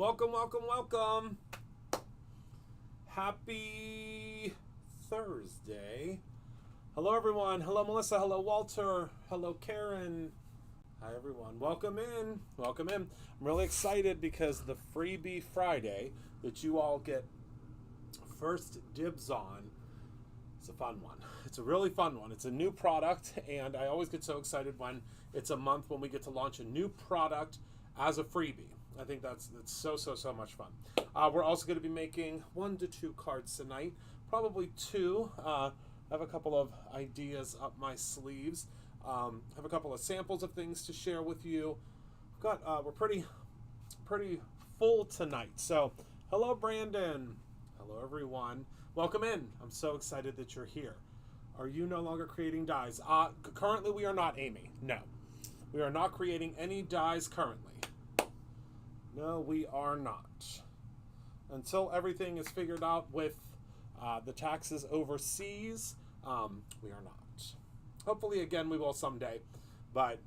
Welcome, welcome, welcome. Happy Thursday. Hello, everyone. Hello, Melissa. Hello, Walter. Hello, Karen. Hi, everyone. Welcome in. Welcome in. I'm really excited because the Freebie Friday that you all get first dibs on, it's a fun one. It's a really fun one. It's a new product, and I always get so excited when it's a month when we get to launch a new product as a freebie. I think that's so much fun. We're also going to be making 1 to 2 cards tonight, probably 2. I have a couple of ideas up my sleeves. I have a couple of samples of things to share with you. We're pretty full tonight. So, hello, Brandon. Hello, everyone. Welcome in. I'm so excited that you're here. Are you no longer creating dies? Currently, we are not, Amy. No, we are not creating any dies currently. No, we are not. Until everything is figured out with the taxes overseas, we are not. Hopefully, again, we will someday, but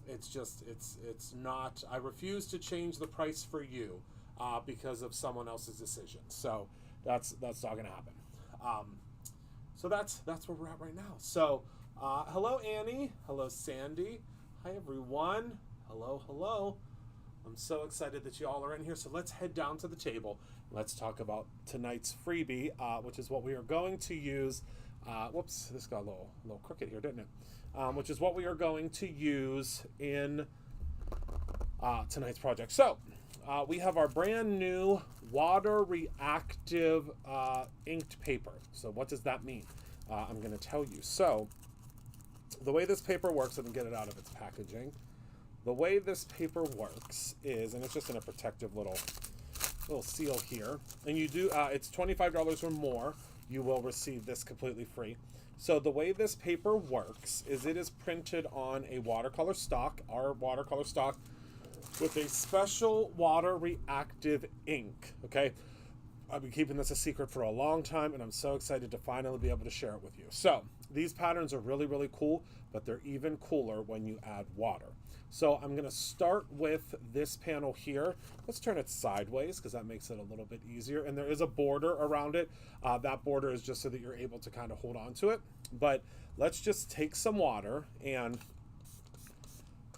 it's not. I refuse to change the price for you because of someone else's decision. So that's not going to happen. So that's where we're at right now. So hello, Annie. Hello, Sandy. Hi, everyone. Hello. I'm so excited that you all are in here. So let's head down to the table. Let's talk about tonight's freebie, which is what we are going to use. Whoops, this got a little crooked here, didn't it? Which is what we are going to use in tonight's project. So we have our brand new water reactive inked paper. So what does that mean? I'm going to tell you. So the way this paper works, let me get it out of its packaging. The way this paper works is, and it's just in a protective little seal here, and you do, it's $25 or more, you will receive this completely free. So the way this paper works is it is printed on a watercolor stock, our watercolor stock, with a special water reactive ink, okay? I've been keeping this a secret for a long time, and I'm so excited to finally be able to share it with you. So these patterns are really cool, but they're even cooler when you add water. So I'm going to start with this panel here. Let's turn it sideways because that makes it a little bit easier. And there is a border around it. That border is just so that you're able to kind of hold on to it. But let's just take some water and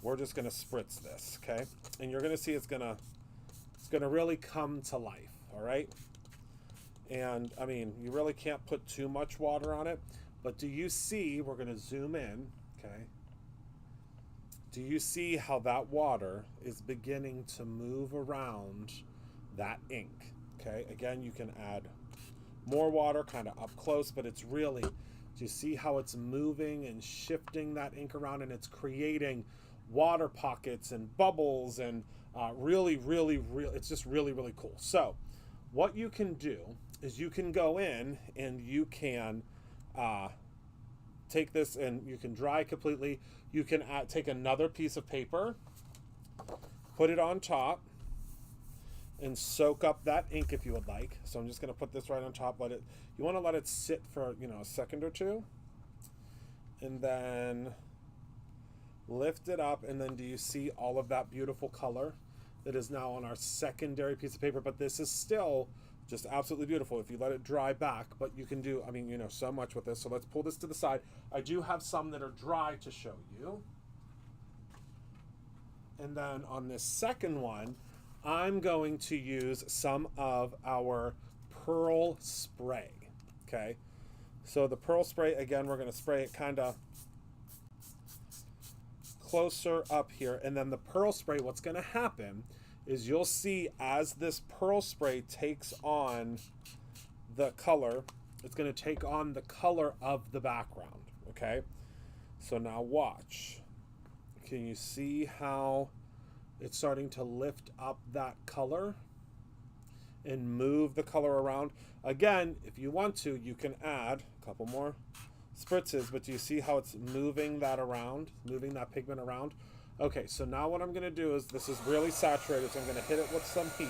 we're just going to spritz this, okay? And you're going to see it's going to really come to life, all right? And I mean, you really can't put too much water on it, but do you see, we're going to zoom in, okay? Do you see how that water is beginning to move around that ink? Okay, again, you can add more water kind of up close, but it's really, do you see how it's moving and shifting that ink around, and it's creating water pockets and bubbles and really, it's just really cool. So what you can do is you can go in and you can take this and you can dry completely. You can take another piece of paper, put it on top, and soak up that ink if you would like. So I'm just going to put this right on top. You want to let it sit for a second or two, and then lift it up. And then do you see all of that beautiful color that is now on our secondary piece of paper? But this is still just absolutely beautiful if you let it dry back, but you can do, so much with this. So let's pull this to the side. I do have some that are dry to show you. And then on this second one, I'm going to use some of our pearl spray, okay? So the pearl spray, again, we're gonna spray it kind of closer up here. And then the pearl spray, what's gonna happen is you'll see as this pearl spray takes on the color, it's going to take on the color of the background, okay? So now watch. Can you see how it's starting to lift up that color and move the color around? Again, if you want to, you can add a couple more spritzes, but do you see how it's moving that around, moving that pigment around? Okay, so now what I'm going to do is, this is really saturated, so I'm going to hit it with some heat.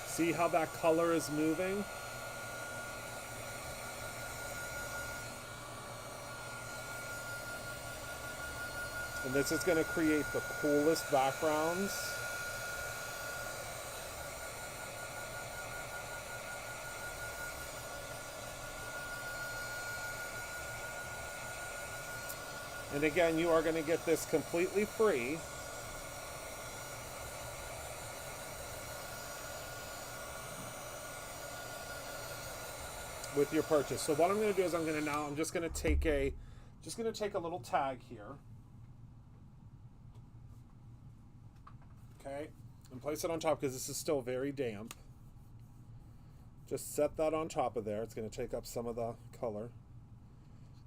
See how that color is moving? And this is going to create the coolest backgrounds. And again, you are going to get this completely free. With your purchase. So what I'm going to do is I'm just going to take a little tag here. Okay, and place it on top because this is still very damp. Just set that on top of there. It's going to take up some of the color.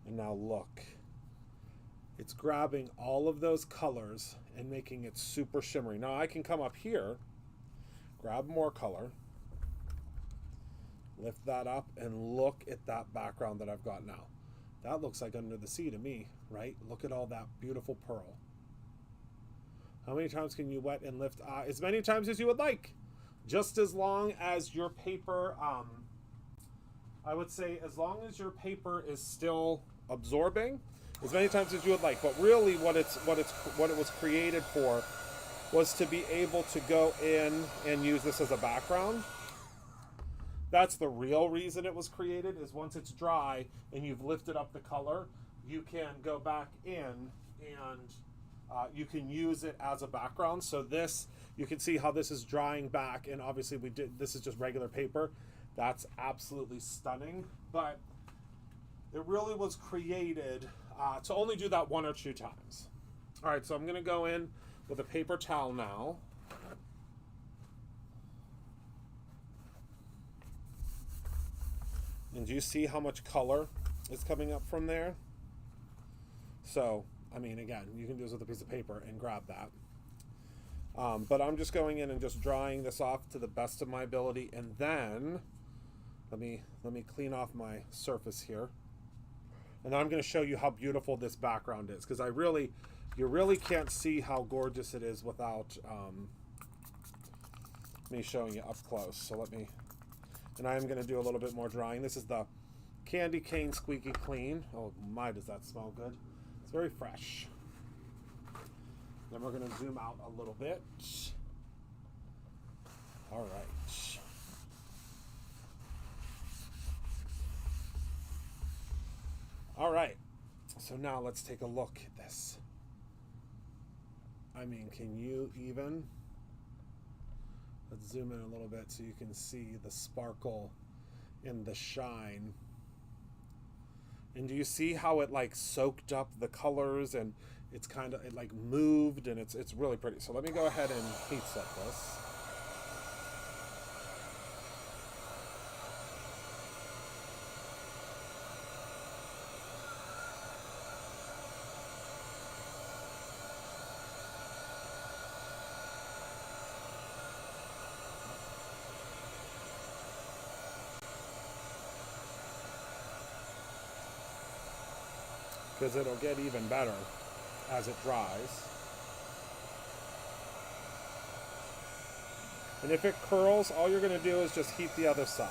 And now look. It's grabbing all of those colors and making it super shimmery. Now I can come up here, grab more color, lift that up, and look at that background that I've got now. That looks like Under the Sea to me, right? Look at all that beautiful pearl. How many times can you wet and lift? As many times as you would like. Just as long as your paper, I would say as long as your paper is still absorbing, as many times as you would like. But really what it was created for was to be able to go in and use this as a background. That's the real reason it was created, is once it's dry and you've lifted up the color, you can go back in and you can use it as a background. So this, you can see how this is drying back, and obviously this is just regular paper. That's absolutely stunning, but it really was created to only do that 1 or 2 times. All right, so I'm gonna go in with a paper towel now. And do you see how much color is coming up from there? So, I mean, again, you can do this with a piece of paper and grab that. But I'm just going in and just drying this off to the best of my ability. And then, let me clean off my surface here. And then I'm going to show you how beautiful this background is. Because you really can't see how gorgeous it is without me showing you up close. So and I'm going to do a little bit more drying. This is the Candy Cane Squeaky Clean. Oh my, does that smell good. It's very fresh. Then we're going to zoom out a little bit. All right. All right. So now let's take a look at this. I mean, can you even... Let's zoom in a little bit so you can see the sparkle and the shine. And do you see how it like soaked up the colors, and it's kind of, it like moved, and it's really pretty. So let me go ahead and heat set this. Because it'll get even better as it dries. And if it curls, all you're going to do is just heat the other side.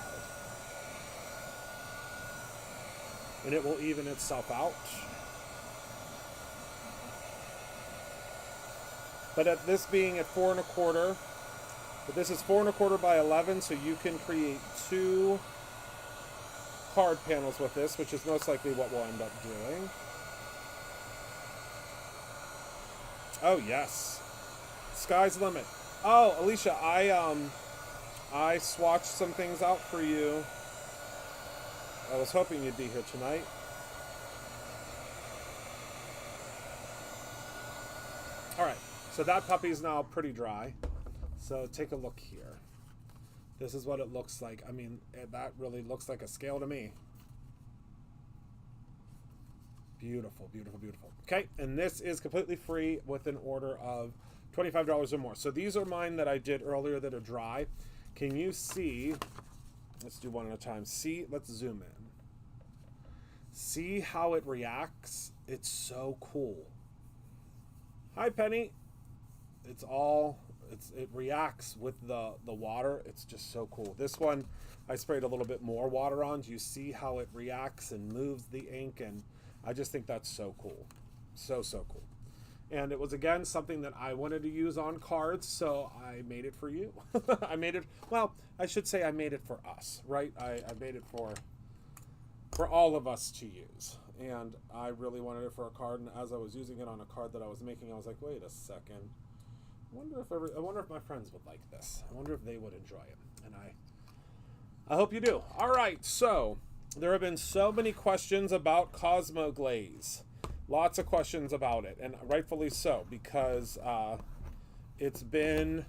And it will even itself out. But at this being at 4 1/4, but this is 4 1/4 by 11, so you can create 2 card panels with this, which is most likely what we'll end up doing. Oh yes, sky's the limit. Oh, Alicia, I swatched some things out for you. I was hoping you'd be here tonight. All right, so that puppy's now pretty dry. So take a look here. This is what it looks like. I mean, that really looks like a scale to me. Beautiful, beautiful, beautiful. Okay, and this is completely free with an order of $25 or more. So these are mine that I did earlier that are dry. Can you see? Let's do one at a time. See, let's zoom in. See how it reacts? It's so cool. Hi, Penny. It reacts with the water. It's just so cool. This one, I sprayed a little bit more water on. Do you see how it reacts and moves the ink? And I just think that's so cool. So, so cool. And it was, again, something that I wanted to use on cards, so I made it for you. I made it, well, I should say I made it for us, right? I made it for all of us to use. And I really wanted it for a card, and as I was using it on a card that I was making, I was like, wait a second. I wonder if my friends would like this. I wonder if they would enjoy it. And I hope you do. All right, so there have been so many questions about Cosmo Glaze. Lots of questions about it, and rightfully so, because it's been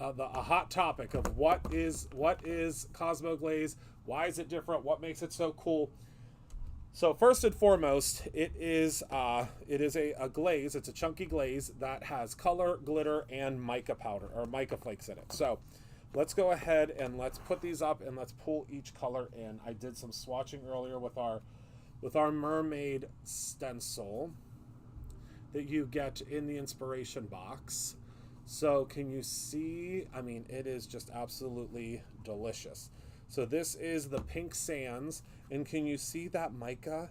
a hot topic of what is Cosmo Glaze, why is it different, what makes it so cool. So first and foremost, it is a glaze. It's a chunky glaze that has color, glitter, and mica powder or mica flakes in it. So let's go ahead and let's put these up and let's pull each color in. I did some swatching earlier with our mermaid stencil that you get in the inspiration box. So can you see? I mean, it is just absolutely delicious. So this is the pink sands, and can you see that mica?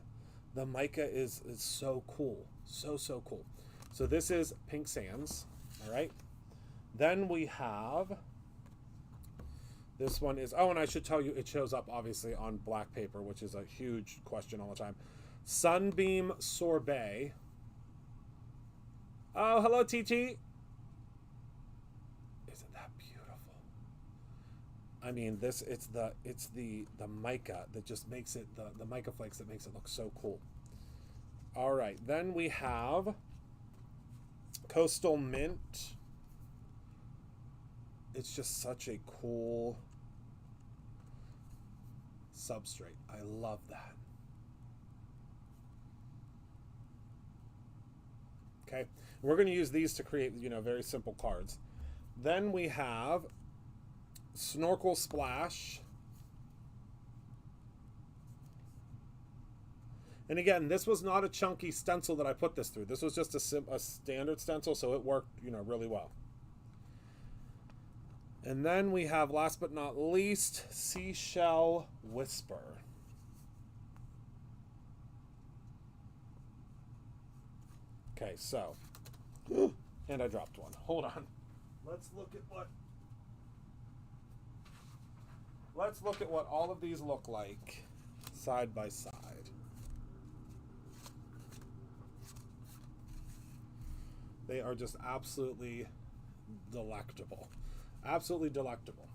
The mica is so cool, so cool. So this is pink sands, all right? Then we have, this one is, oh, and I should tell you, it shows up obviously on black paper, which is a huge question all the time. Sunbeam Sorbet. Oh, hello, TT. Isn't that beautiful? I mean, it's the mica that just makes it, the mica flakes that makes it look so cool. All right, then we have Coastal Mint. It's just such a cool substrate. I love that. Okay, we're going to use these to create, very simple cards. Then we have Snorkel Splash. And again, this was not a chunky stencil that I put this through. This was just a standard stencil, so it worked, really well. And then we have, last but not least, Seashell Whisper. Okay, so, and I dropped one. Hold on. Let's look at what all of these look like side by side. They are just absolutely delectable. Absolutely delectable.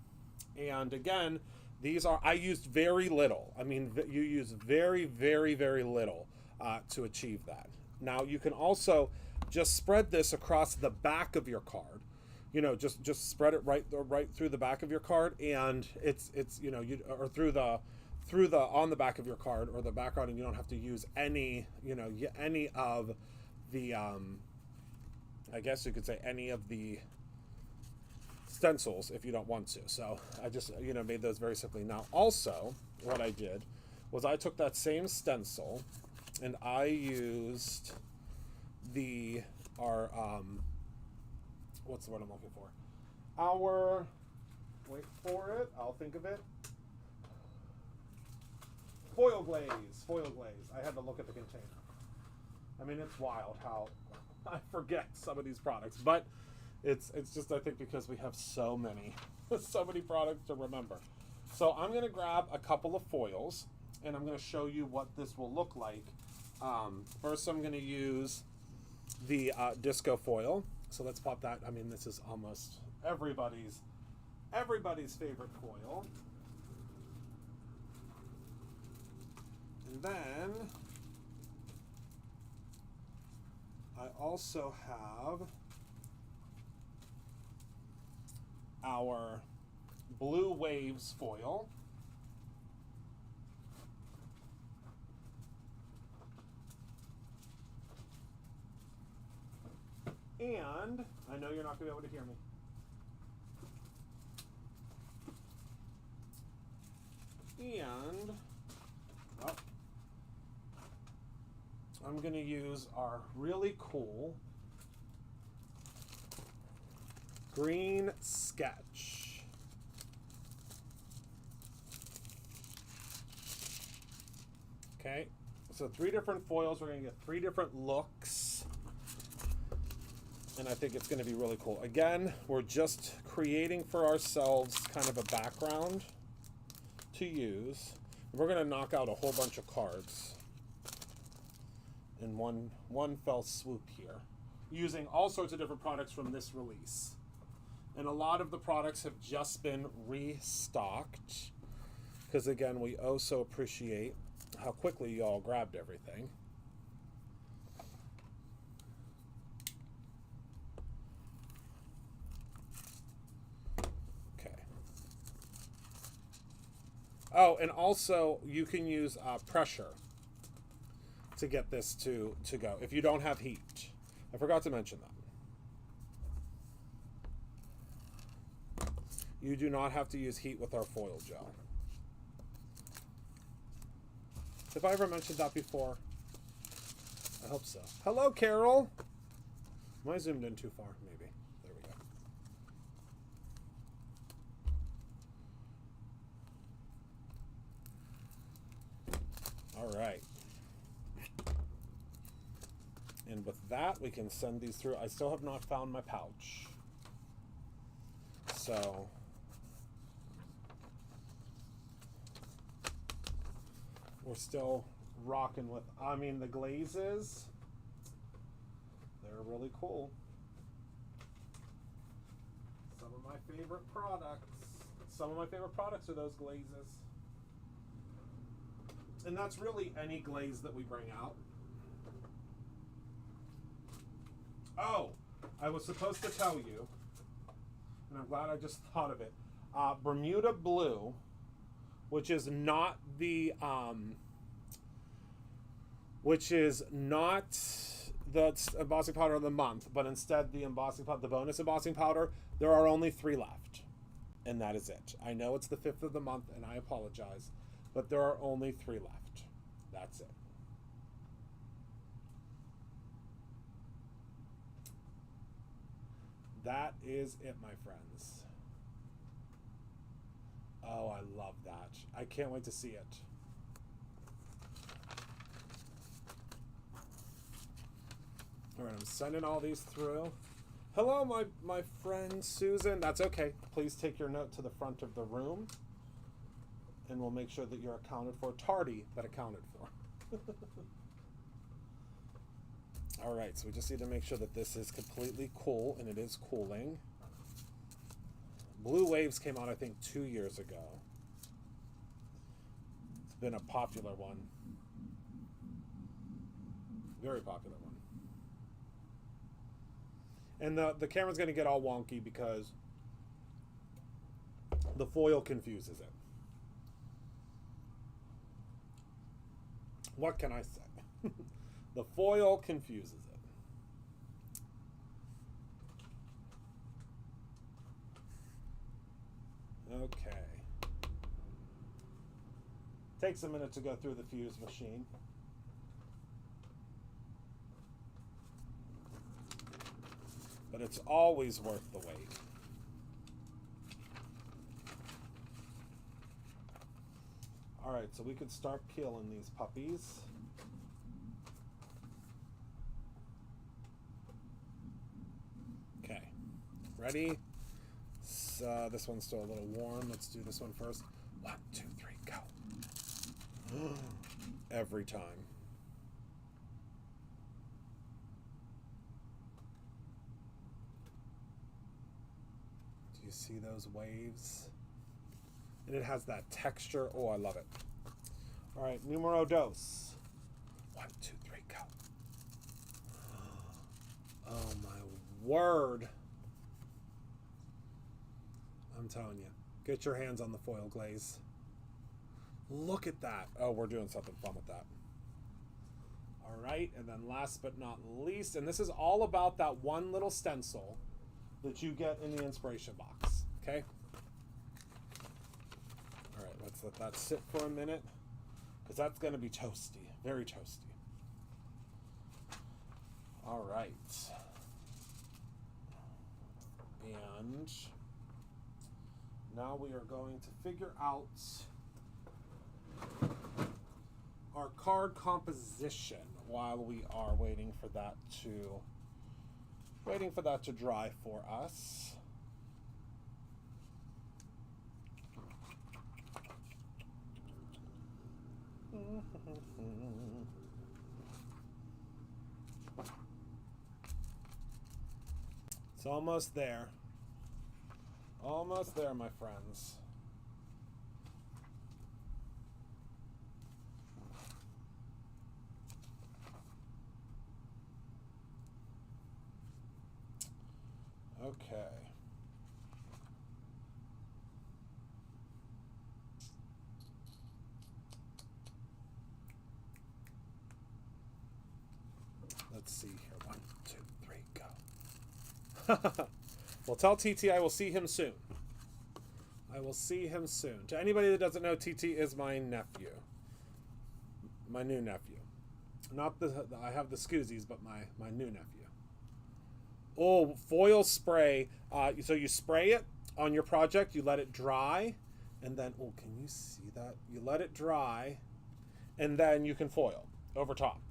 And again, these are, I used very little. I mean, you use very, very, very little to achieve that. Now, you can also just spread this across the back of your card. Just spread it right through the back of your card, and it's or through the on the back of your card or the background, and you don't have to use any of the I guess you could say any of the stencils if you don't want to. So I just made those very simply. Now also what I did was I took that same stencil and I used our what's the word I'm looking for? Wait for it, I'll think of it. Foil glaze. I had to look at the container. I mean, it's wild how I forget some of these products, but it's just, I think, because we have so many products to remember. So I'm going to grab a couple of foils, and I'm going to show you what this will look like. First, I'm going to use the disco foil. So let's pop that. I mean, this is almost everybody's favorite foil. And then I also have our Blue Waves foil. And I know you're not going to be able to hear me. And I'm going to use our really cool green sketch. Okay, so 3 different foils. We're going to get 3 different looks. And I think it's going to be really cool. Again, we're just creating for ourselves kind of a background to use. We're going to knock out a whole bunch of cards in one fell swoop here, using all sorts of different products from this release. And a lot of the products have just been restocked because, again, we oh so appreciate how quickly you all grabbed everything. Oh, and also you can use pressure to get this to go if you don't have heat. I forgot to mention that. You do not have to use heat with our foil gel. Have I ever mentioned that before? I hope so. Hello, Carol. Am I zoomed in too far? Maybe. There we go. All right. And with that, we can send these through. I still have not found my pouch. So we're still rocking with, I mean, the glazes, they're really cool. Some of my favorite products. Some of my favorite products are those glazes. And that's really any glaze that we bring out. Oh, I was supposed to tell you, and I'm glad I just thought of it. Bermuda Blue, which is not the embossing powder of the month, but instead the embossing powder, the bonus embossing powder. There are only 3 left, and that is it. I know it's the 5th of the month, and I apologize, but there are only 3 left. That's it. That is it, my friends. Oh, I love that. I can't wait to see it. All right, I'm sending all these through. Hello, my friend Susan. That's okay. Please take your note to the front of the room, and we'll make sure that you're accounted for. Tardy, but accounted for. All right, so we just need to make sure that this is completely cool, and it is cooling. Blue Waves came out, I think, 2 years ago. It's been a popular one. Very popular one. And the camera's going to get all wonky because the foil confuses it. What can I say? The foil confuses it. Okay. Takes a minute to go through the fuse machine. But it's always worth the wait. All right, so we could start peeling these puppies. Okay, ready? So, this one's still a little warm. Let's do this one first. 1, 2, 3, go. Every time. Do you see those waves? And it has that texture. Oh, I love it. All right, numero dos. 1, 2, 3, go. Oh my word. I'm telling you. Get your hands on the foil glaze. Look at that. Oh, we're doing something fun with that. All right, and then last but not least, and this is all about that one little stencil that you get in the inspiration box, okay? All right, let's let that sit for a minute, because that's going to be toasty, very toasty. All right. And now we are going to figure out our card composition while we are waiting for that to Waiting for that to dry for us. It's almost there. Almost there, my friends. Okay. Let's see here. 1, 2, 3, go. Well, tell TT I will see him soon. I will see him soon. To anybody that doesn't know, TT is my nephew. My new nephew. Not the I have the Scoozies, but my new nephew. Oh, foil spray. So you spray it on your project, you let it dry, and then, oh, can you see that? You let it dry, and then you can foil over top.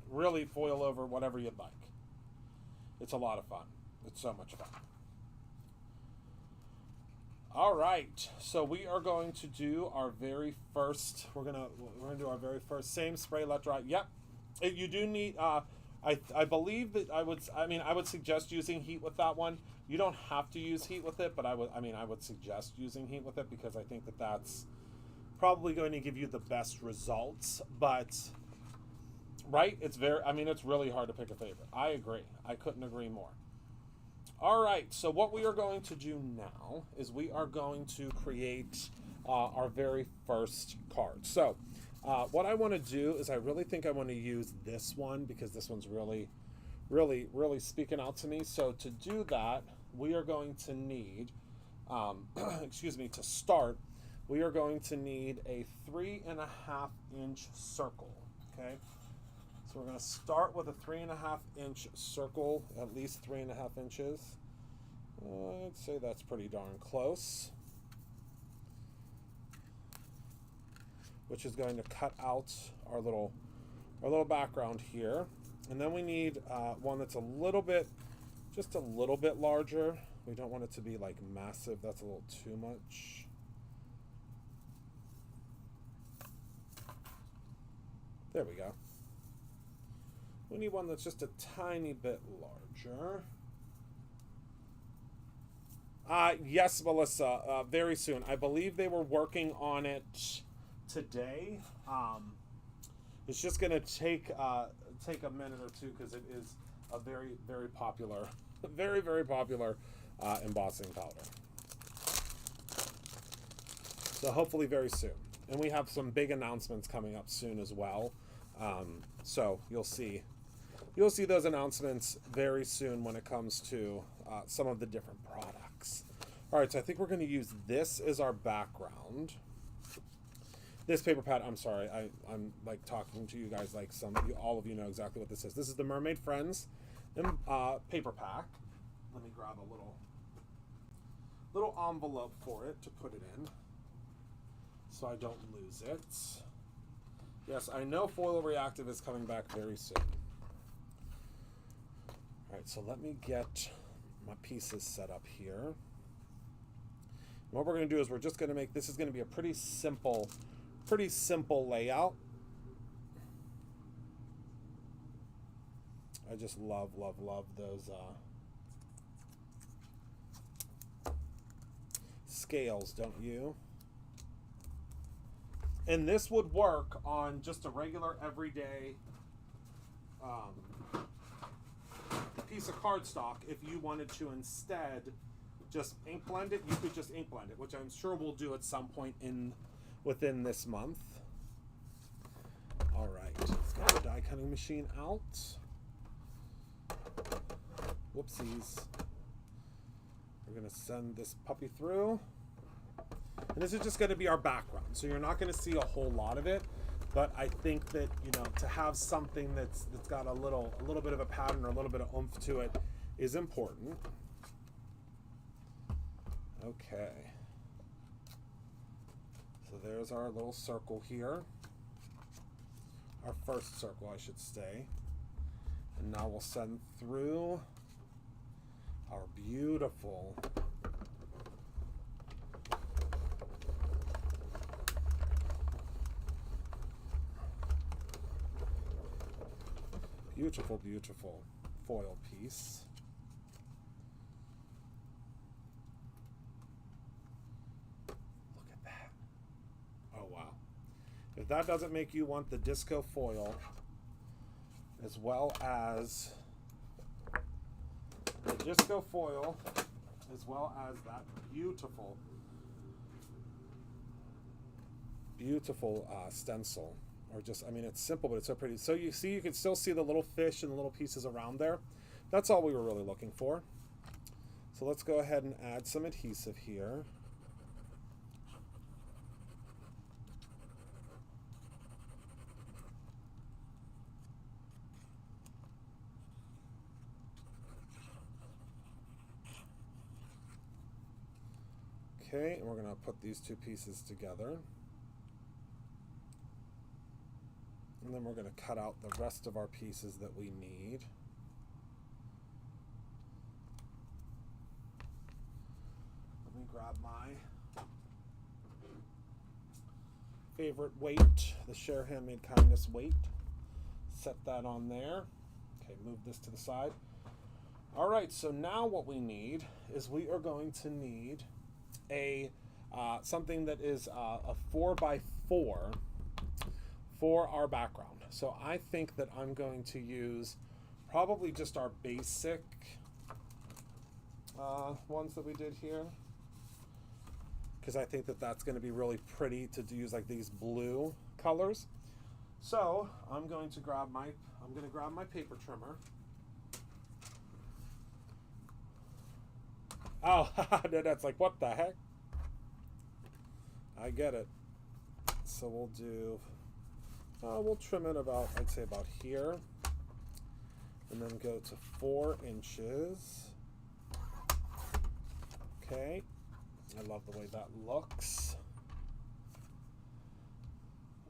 Really foil over whatever you'd like. It's a lot of fun. It's so much fun. All right, so we are going to do our very first. We're gonna do our very first same spray, let dry. Yep, you do need. I believe that I would suggest using heat with that one. You don't have to use heat with it, but I would suggest using heat with it because I think that that's probably going to give you the best results. But right, it's really hard to pick a favorite. I agree. I couldn't agree more. All right, so what we are going to do now is we are going to create our very first card. So what I want to do is I really think I want to use this one because this one's really, really, really speaking out to me. So to do that, we are going to need, excuse me, to start, we are going to need a 3.5 inch circle, okay? So we're going to start with a 3.5 inch circle, at least 3.5 inches. I'd say that's pretty darn close. Which is going to cut out our little background here. And then we need one that's just a little bit larger. We don't want it to be like massive. That's a little too much. There we go. We need one that's just a tiny bit larger. Yes, Melissa, very soon. I believe they were working on it today. It's just going to take a minute or two because it is a very, very popular, very, very popular embossing powder. So hopefully very soon. And we have some big announcements coming up soon as well. So you'll see those announcements very soon when it comes to some of the different products. All right, so I think we're going to use this as our background. This paper pad, I'm sorry, I'm like talking to you guys like all of you know exactly what this is. This is the Mermaid Friends paper pack. Let me grab a little envelope for it to put it in so I don't lose it. Yes, I know Foil Reactive is coming back very soon. All right, so let me get my pieces set up here. What we're going to do is we're just going to make, this is going to be a pretty simple layout. I just love those scales, don't you? And this would work on just a regular everyday piece of cardstock. If you wanted to instead just ink blend it, you could just ink blend it, which I'm sure we'll do at some point within this month. All right, let's get the die cutting machine out. Whoopsies. We're gonna send this puppy through. And this is just going to be our background, so you're not going to see a whole lot of it, but I think that, you know, to have something that's got a little bit of a pattern or a little bit of oomph to it is important. Okay. So there's our little circle here. Our first circle, I should say. And now we'll send through our beautiful beautiful foil piece. Look at that. Oh wow. If that doesn't make you want the disco foil as well as the disco foil as well as that beautiful stencil. Or just, I mean, it's simple, but it's so pretty. So you see, you can still see the little fish and the little pieces around there. That's all we were really looking for. So let's go ahead and add some adhesive here. Okay, and we're going to put these two pieces together. And then we're going to cut out the rest of our pieces that we need. Let me grab my favorite weight, the Share Handmade Kindness weight. Set that on there. Okay, move this to the side. All right, so now what we need is we are going to need a something that is a 4x4 for our background. So I think that I'm going to use probably just our basic ones that we did here, because I think that that's going to be really pretty to use like these blue colors. So I'm going to grab my paper trimmer. Oh, that's like, what the heck? I get it. So we'll do. We'll trim it about, I'd say about here, and then go to 4 inches. Okay, I love the way that looks.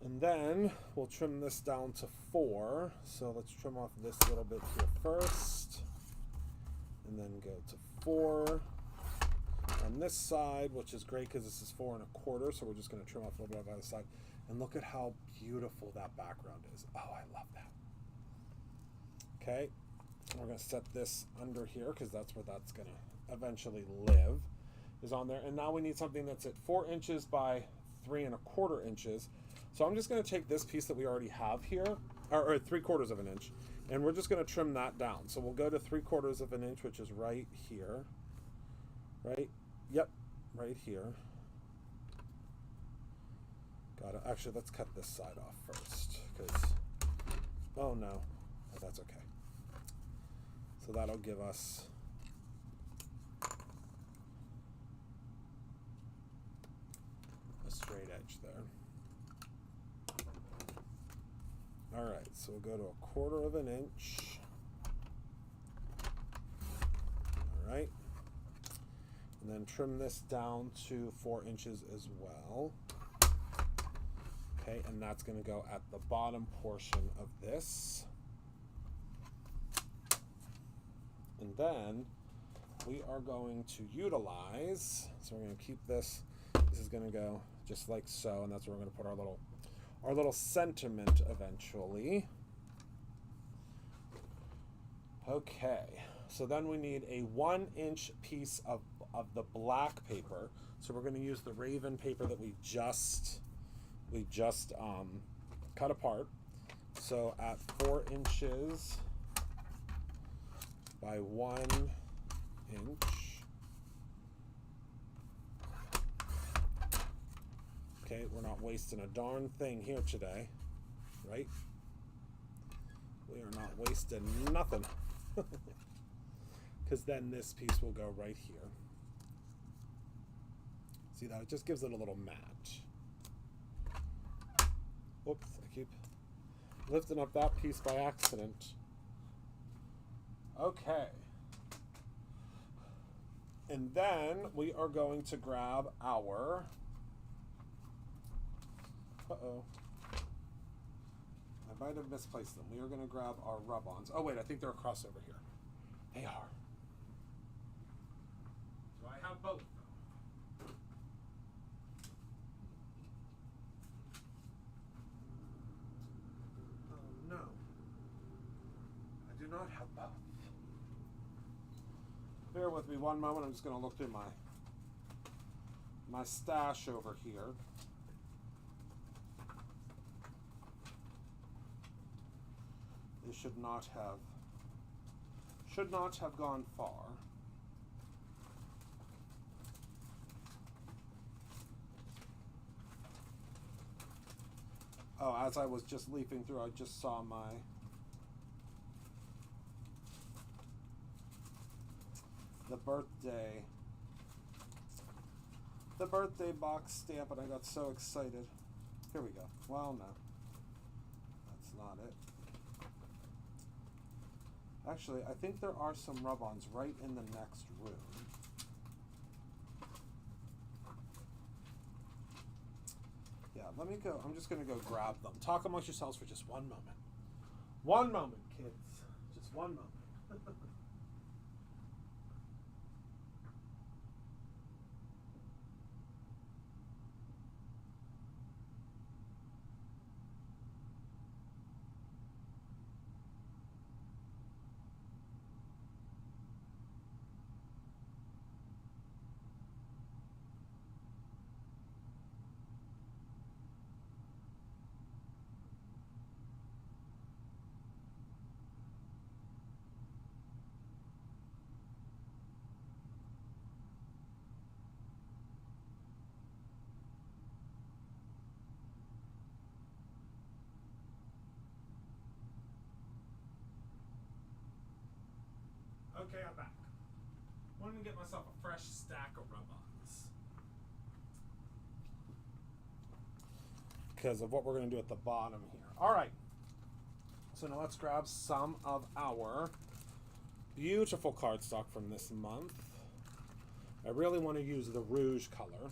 And then we'll trim this down to 4. So let's trim off this little bit here first, and then go to 4 on this side, which is great because this is 4 1/4. So we're just going to trim off a little bit of the other side. And look at how beautiful that background is. Oh, I love that. Okay, and we're going to set this under here because that's where that's going to eventually live, is on there. And now we need something that's at 4 inches by 3 1/4 inches. So I'm just going to take this piece that we already have here, or 3/4 of an inch, and we're just going to trim that down. So we'll go to 3/4 of an inch, which is right here. Right? Yep, right here. Got it. Actually, let's cut this side off first, because, oh no, oh, that's okay. So that'll give us a straight edge there. All right, so we'll go to 1/4 of an inch. All right, and then trim this down to 4 inches as well. Okay, and that's going to go at the bottom portion of this. And then we are going to utilize, so we're going to keep this, this is going to go just like so, and that's where we're going to put our little sentiment eventually. Okay, so then we need a 1 inch piece of the black paper. So we're going to use the Raven paper that we just cut apart. So at 4 inches by 1 inch, okay, we're not wasting a darn thing here today, right? We are not wasting nothing, because then this piece will go right here. See that? It just gives it a little match. Oops, I keep lifting up that piece by accident. Okay. And then we are going to grab our, uh-oh, I might have misplaced them. We are going to grab our rub-ons. Oh wait, I think they're across over here. They are. have both. Oh no. I do not have both. Bear with me one moment. I'm just going to look through my stash over here. They should not have gone far. Oh, as I was just leafing through, I just saw the birthday box stamp, and I got so excited. Here we go. Well, no, that's not it. Actually, I think there are some rub-ons right in the next room. Yeah, let me go. I'm just going to go grab them. Talk amongst yourselves for just one moment. One moment, kids. Just one moment. Okay, I'm back. Wanted to get myself a fresh stack of rub-ons because of what we're going to do at the bottom here. All right. So now let's grab some of our beautiful cardstock from this month. I really want to use the rouge color.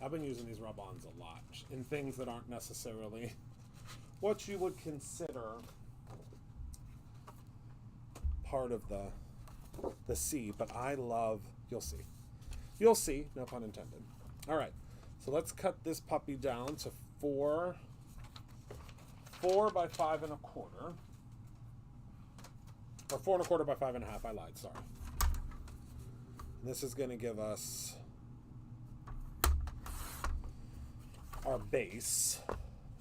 I've been using these rub-ons a lot in things that aren't necessarily what you would consider part of the C, but I love, you'll see, no pun intended. All right, so let's cut this puppy down to 4 by 5 1/4, or 4 1/4 by 5 1/2. I lied, sorry. And this is going to give us our base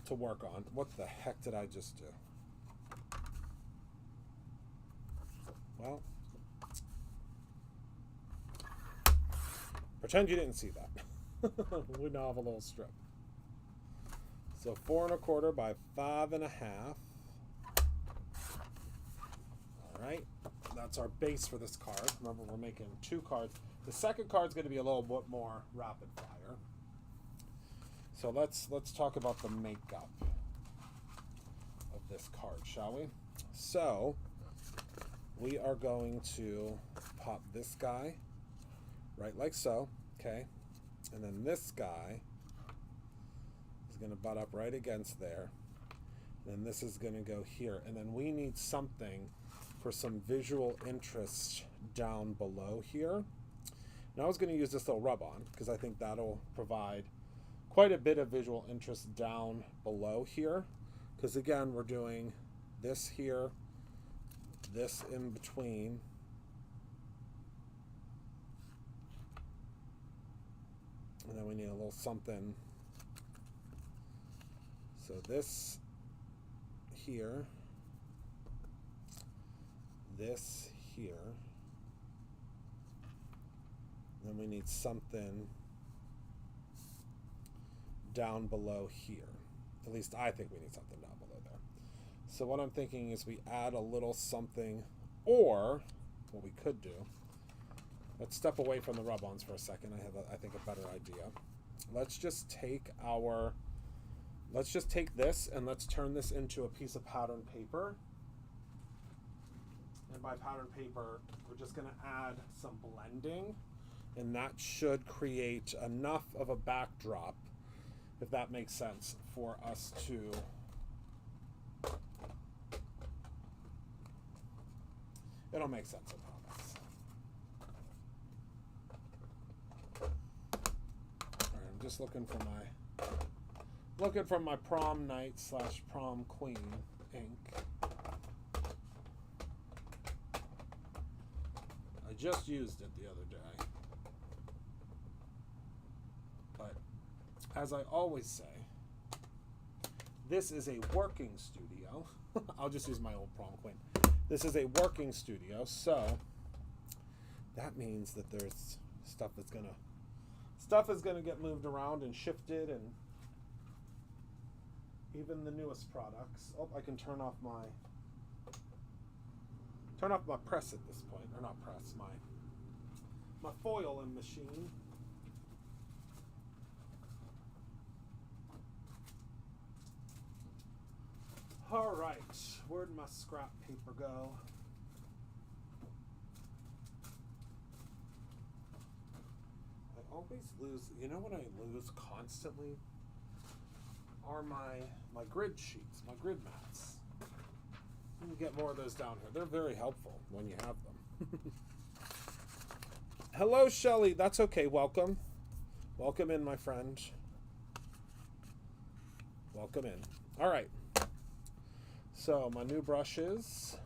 to work on. What the heck did I just do? Well, pretend you didn't see that. We now have a little strip. So 4 1/4 by 5 1/2. All right, that's our base for this card. Remember, we're making 2 cards. The second card's going to be a little bit more rapid fire. So let's talk about the makeup of this card, shall we? So we are going to pop this guy right like so, okay? And then this guy is going to butt up right against there. And this is going to go here. And then we need something for some visual interest down below here. And I was going to use this little rub-on because I think that'll provide quite a bit of visual interest down below here. Because again, we're doing this here, this in between, and then we need a little something. So this here, this here, then we need something down below here. At least I think we need something down below there. So what I'm thinking is we add a little something, or what we could do, let's step away from the rub-ons for a second. I have, I think, a better idea. Let's just take this and let's turn this into a piece of pattern paper. And by pattern paper, we're just going to add some blending, and that should create enough of a backdrop, if that makes sense, for us to it'll make sense, I promise. just looking for my prom night / prom queen ink. I just used it the other day. But as I always say, this is a working studio. I'll just use my old prom queen. This is a working studio, so that means that there's stuff is gonna get moved around and shifted, and even the newest products. Oh, I can turn off my press at this point, or not press, my foiling machine. All right, where'd my scrap paper go? I always lose, you know what I lose constantly? Are my grid sheets, my grid mats. You can get more of those down here. They're very helpful when you have them. Hello, Shelly. That's okay. Welcome. Welcome in, my friend. Welcome in. All right. So, my new brushes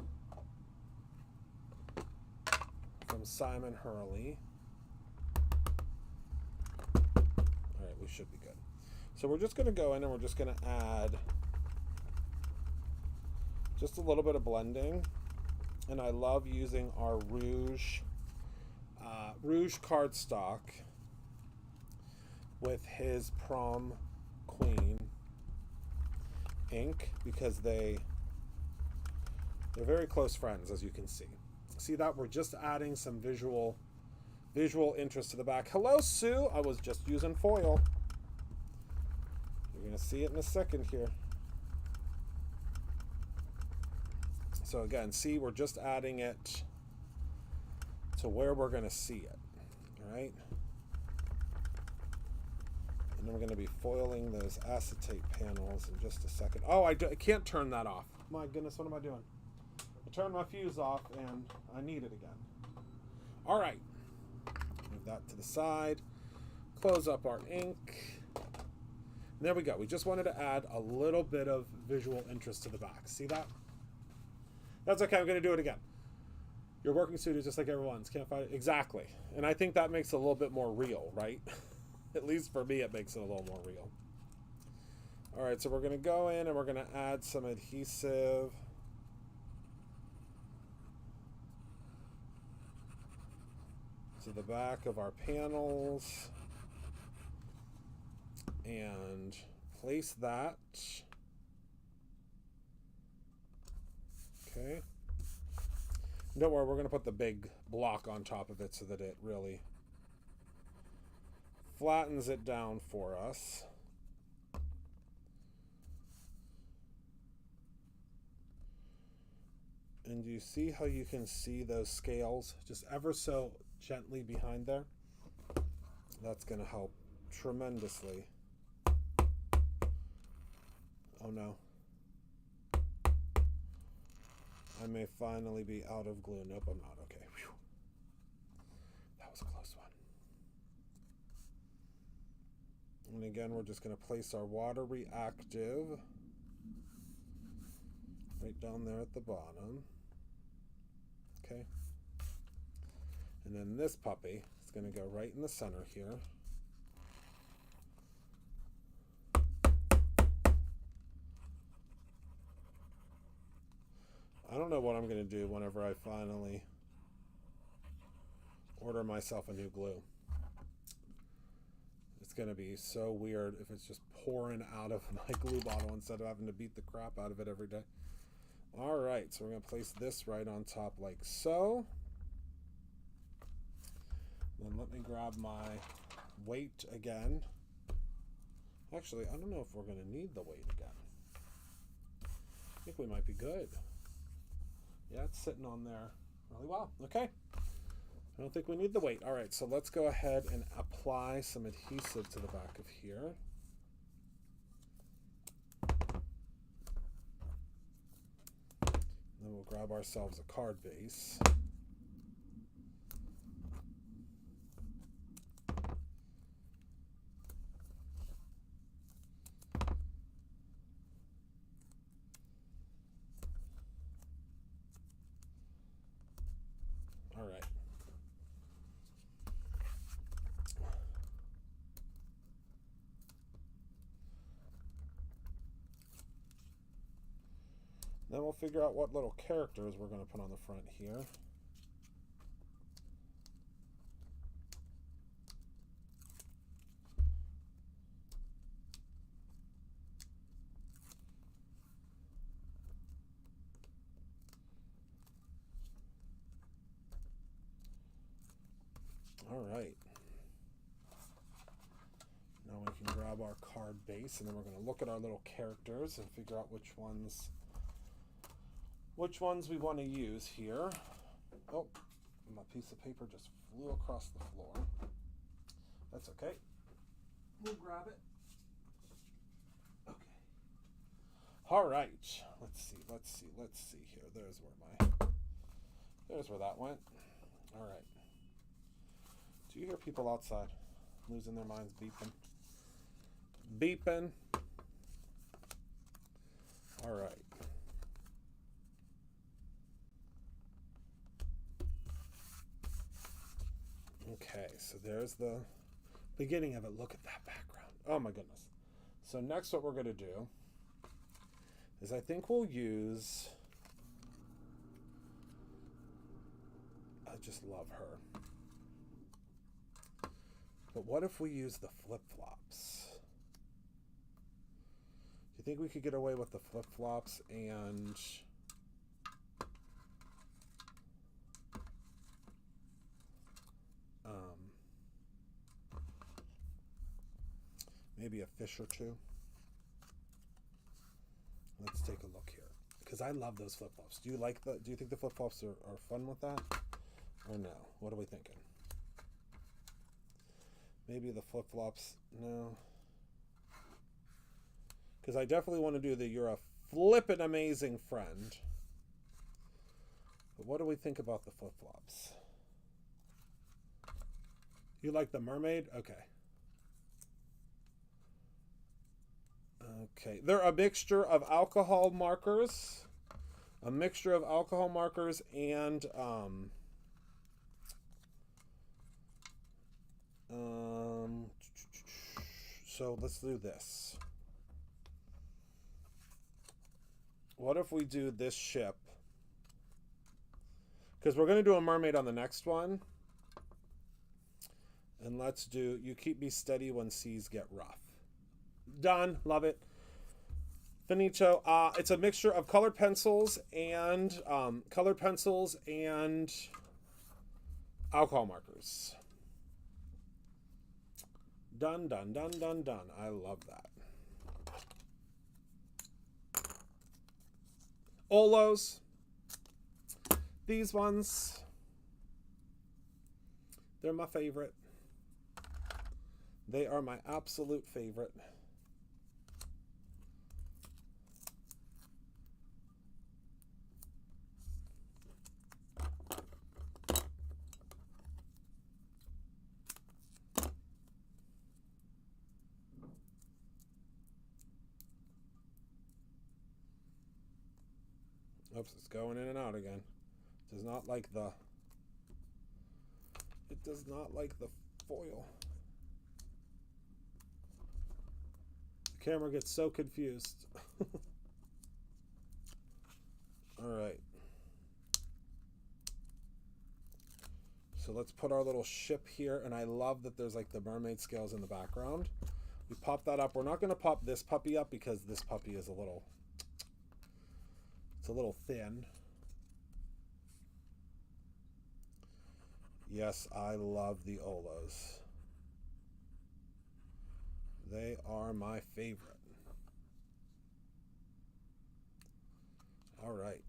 from Simon Hurley. All right, we should be good. So we're just going to go in and we're just going to add just a little bit of blending. And I love using our Rouge cardstock with his Prom Queen ink because they're very close friends, as you can see. See that? We're just adding some visual interest to the back. Hello, Sue. I was just using foil. You're going to see it in a second here. So again, see, we're just adding it to where we're going to see it. All right? And then we're going to be foiling those acetate panels in just a second. Oh, I can't turn that off. My goodness, what am I doing? I turned my fuse off and I need it again. All right. Move that to the side. Close up our ink. And there we go. We just wanted to add a little bit of visual interest to the back. See that? That's okay. I'm going to do it again. Your working studio is just like everyone's. Can't find it. Exactly. And I think that makes it a little bit more real, right? At least for me, it makes it a little more real. All right. So we're going to go in and we're going to add some adhesive. To the back of our panels. And place that. Okay. Don't worry, we're going to put the big block on top of it so that it really flattens it down for us. And you see how you can see those scales just ever so gently behind there? That's going to help tremendously. Oh no. I may finally be out of glue. Nope, I'm not. Okay. Whew. That was a close one. And again, we're just going to place our water reactive right down there at the bottom. Okay. And then this puppy is going to go right in the center here. I don't know what I'm going to do whenever I finally order myself a new glue. It's going to be so weird if it's just pouring out of my glue bottle instead of having to beat the crap out of it every day. All right, so we're going to place this right on top like so. Then let me grab my weight again. Actually, I don't know if we're going to need the weight again. I think we might be good. Yeah, it's sitting on there really well. Okay. I don't think we need the weight. All right, so let's go ahead and apply some adhesive to the back of here. Then we'll grab ourselves a card base. Then we'll figure out what little characters we're going to put on the front here. All right. Now we can grab our card base, and then we're going to look at our little characters and figure out which ones we want to use here. Oh, my piece of paper just flew across the floor. That's okay. We'll grab it. Okay. All right. Let's see here. There's where that went. All right. Do you hear people outside losing their minds, beeping? All right. Okay, so there's the beginning of it. Look at that background. Oh my goodness. So next what we're going to do is I think we'll use... I just love her. But what if we use the flip-flops? Do you think we could get away with the flip-flops and... maybe a fish or two? Let's take a look here. Because I love those flip-flops. Do you think the flip-flops are fun with that? Or no? What are we thinking? Maybe the flip-flops, no. Because I definitely want to do the you're a flippin' amazing friend. But what do we think about the flip-flops? You like the mermaid? Okay. Okay, they're a mixture of alcohol markers. A mixture of alcohol markers and so let's do this. What if we do this ship? Because we're going to do a mermaid on the next one. And let's do You Keep Me Steady When Seas Get Rough. Done. Love it. Finito. It's a mixture of colored pencils and alcohol markers. Done, done, done, done, done. I love that. Olos. These ones. They're my favorite. They are my absolute favorite. Oops, it's going in and out again. It does not like the foil. The camera gets so confused. All right. So let's put our little ship here, and I love that there's like the mermaid scales in the background. We pop that up. We're not going to pop this puppy up because this puppy is a little thin. Yes, I love the Olos. They are my favorite. All right.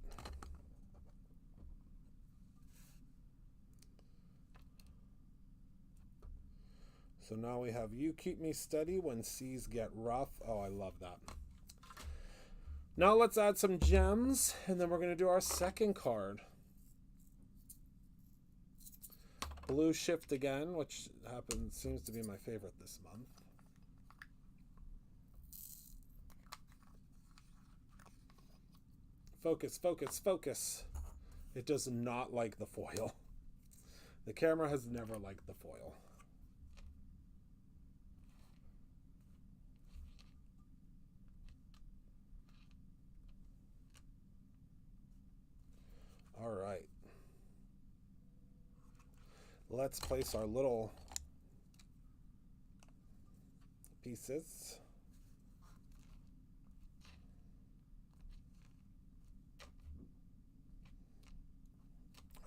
So now we have You Keep Me Steady When Seas Get Rough. Oh, I love that. Now let's add some gems, and then we're going to do our second card. Blue Shift again, which seems to be my favorite this month. Focus, focus, focus. It does not like the foil. The camera has never liked the foil. All right. Let's place our little pieces.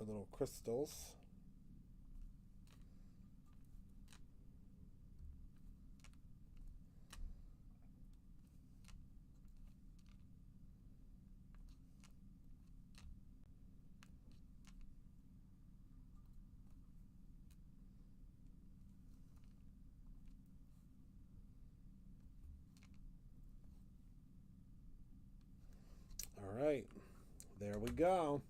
Our little crystals. All right, there we go.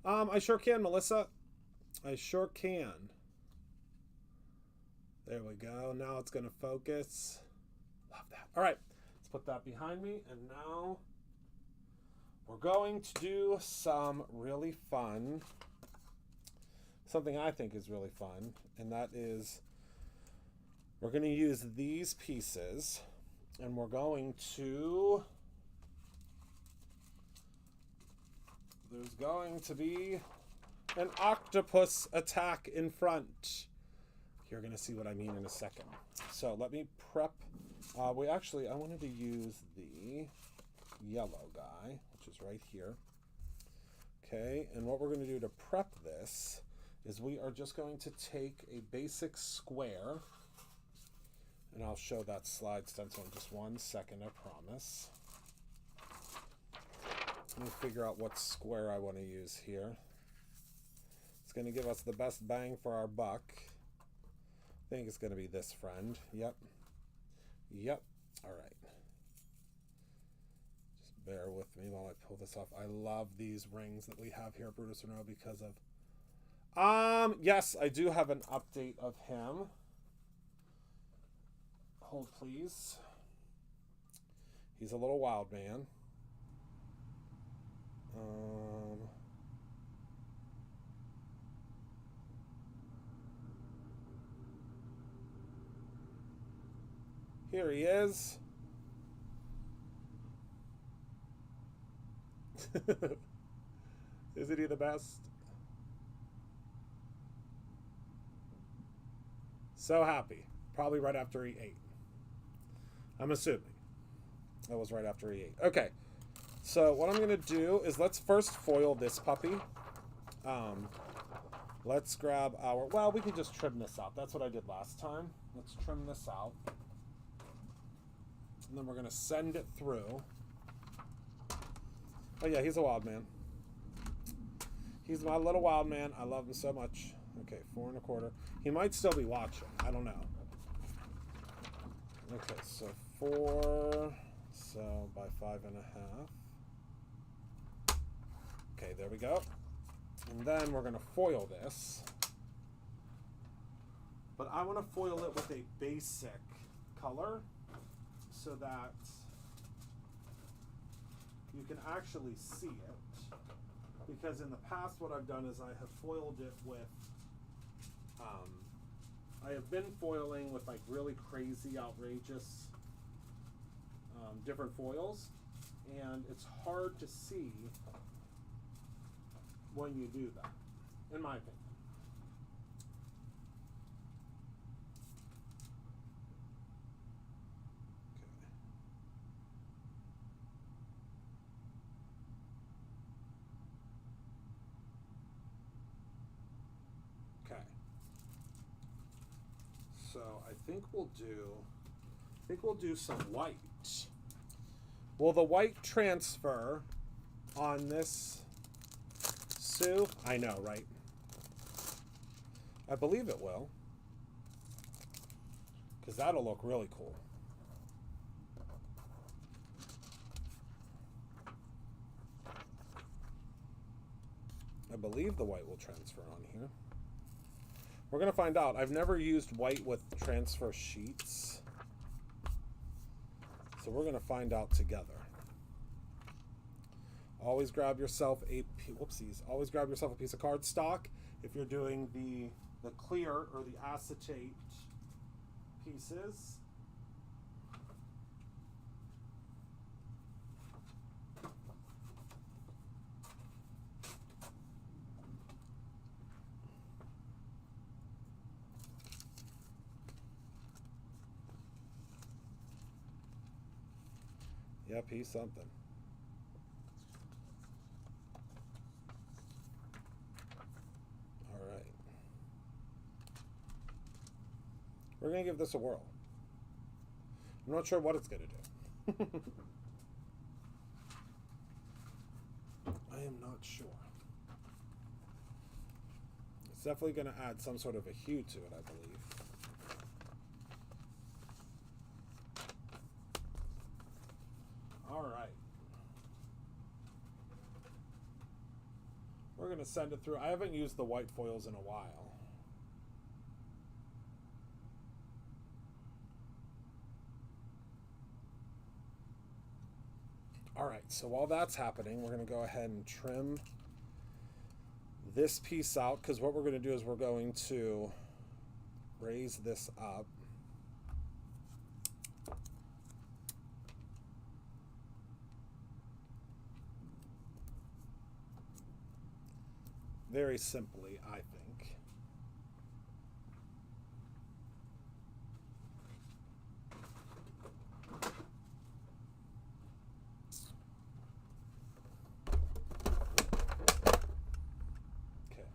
I sure can, Melissa. I sure can. There we go. Now it's going to focus. Love that. All right, let's put that behind me. And now we're going to do some really fun, something I think is really fun, and that is we're going to use these pieces, and we're going to, there's going to be an octopus attack in front. You're going to see what I mean in a second. So let me prep. I wanted to use the yellow guy, which is right here. Okay, and what we're going to do to prep this is we are just going to take a basic square, and I'll show that slide stencil in just 1 second, I promise. Let me figure out what square I want to use here. It's going to give us the best bang for our buck. I think it's going to be this friend. Yep. All right. Just bear with me while I pull this off. I love these rings that we have here at Brutus Monroe because of... Yes, I do have an update of him. Hold, please. He's a little wild man. Here he is. Isn't he the best? So happy. Probably right after he ate. I'm assuming. That was right after he ate. Okay. So what I'm going to do is let's first foil this puppy. Let's grab our... Well, we can just trim this out. That's what I did last time. Let's trim this out. And then we're going to send it through. Oh, yeah, he's a wild man. He's my little wild man. I love him so much. Okay, 4 1/4. He might still be watching. I don't know. Okay, so 4, so by 5 1/2. Okay, there we go. And then we're going to foil this. But I want to foil it with a basic color so that you can actually see it. Because in the past what I've done is I have foiled it with, I have been foiling with like really crazy, outrageous, different foils. And it's hard to see when you do that, in my opinion. Okay. So I think we'll do some white. Will the white transfer on this, Sue? I know, right? I believe it will. Because that'll look really cool. I believe the white will transfer on here. We're going to find out. I've never used white with transfer sheets. So we're going to find out together. Always grab yourself a Always grab yourself a piece of cardstock if you're doing the clear or the acetate pieces. Yep, he's something. All right. We're going to give this a whirl. I'm not sure what it's going to do. I am not sure. It's definitely going to add some sort of a hue to it, I believe. All right. We're going to send it through. I haven't used the white foils in a while. All right, so while that's happening, we're going to go ahead and trim this piece out, because what we're going to do is we're going to raise this up. Very simply, I think. Okay.